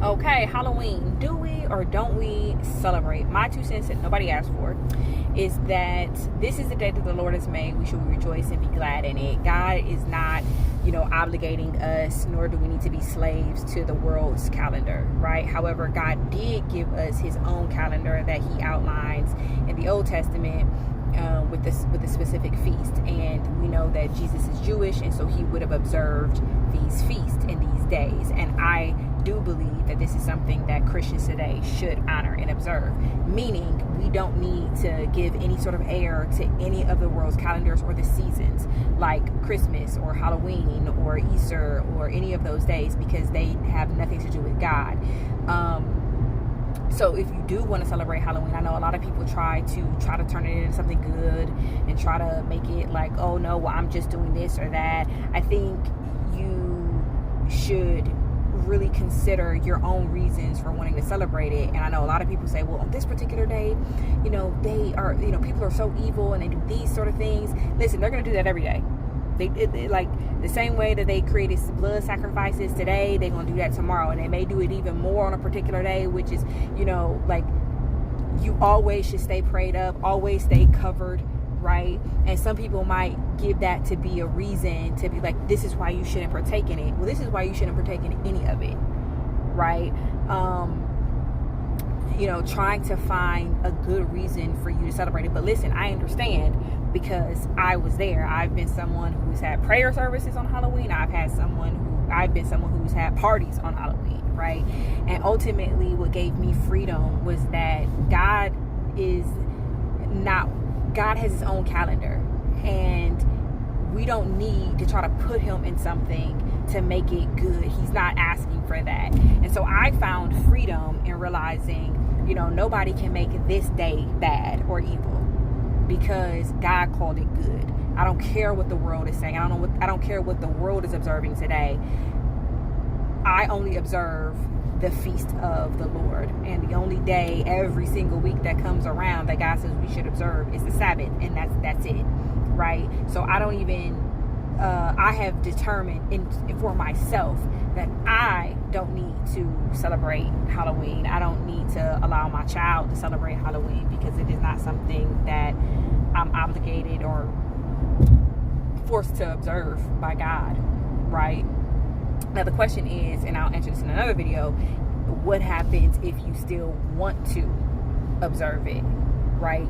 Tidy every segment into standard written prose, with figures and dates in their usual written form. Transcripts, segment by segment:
Okay, Halloween. Do we or don't we celebrate? My 2 cents that nobody asked for is that this is the day that the Lord has made. We should rejoice and be glad in it. God is not, obligating us, nor do we need to be slaves to the world's calendar, right? However, God did give us his own calendar that he outlines in the Old Testament with a specific feast. And we know that Jesus is Jewish, and so he would have observed these feasts in these days. And I do believe that this is something that Christians today should honor and observe, meaning we don't need to give any sort of air to any of the world's calendars or the seasons like Christmas or Halloween or Easter or any of those days, because they have nothing to do with God. So if you do want to celebrate Halloween, I know a lot of people try to turn it into something good and try to make it like, oh no, well, I'm just doing this or that. I think you should really consider your own reasons for wanting to celebrate it. And I know a lot of people say, well, on this particular day, they are, people are so evil and they do these sort of things. Listen, they're going to do that every day. They like the same way that they created blood sacrifices today, they're going to do that tomorrow, and they may do it even more on a particular day, which is, like, you always should stay prayed up, always stay covered, right? And some people might give that to be a reason to be like, this is why you shouldn't partake in it. Well, this is why you shouldn't partake in any of it, right? Trying to find a good reason for you to celebrate it. But listen, I understand, because I was there. I've been someone who's had prayer services on Halloween. I've been someone who's had parties on Halloween, right? And ultimately what gave me freedom was that God has his own calendar, and we don't need to try to put him in something to make it good. He's not asking for that. And so I found freedom in realizing, nobody can make this day bad or evil, because God called it good. I don't care what the world is saying. I don't care what the world is observing today. I only observe the feast of the Lord, and the only day every single week that comes around that God says we should observe is the Sabbath, and that's it, right? So I have determined for myself that I don't need to celebrate Halloween. I don't need to allow my child to celebrate Halloween, because it is not something that I'm obligated or forced to observe by God, right? Now the question is, and I'll answer this in another video, what happens if you still want to observe it, right?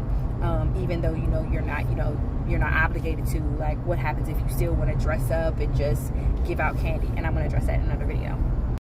Even though you're not obligated to. Like, what happens if you still want to dress up and just give out candy? And I'm going to address that in another video.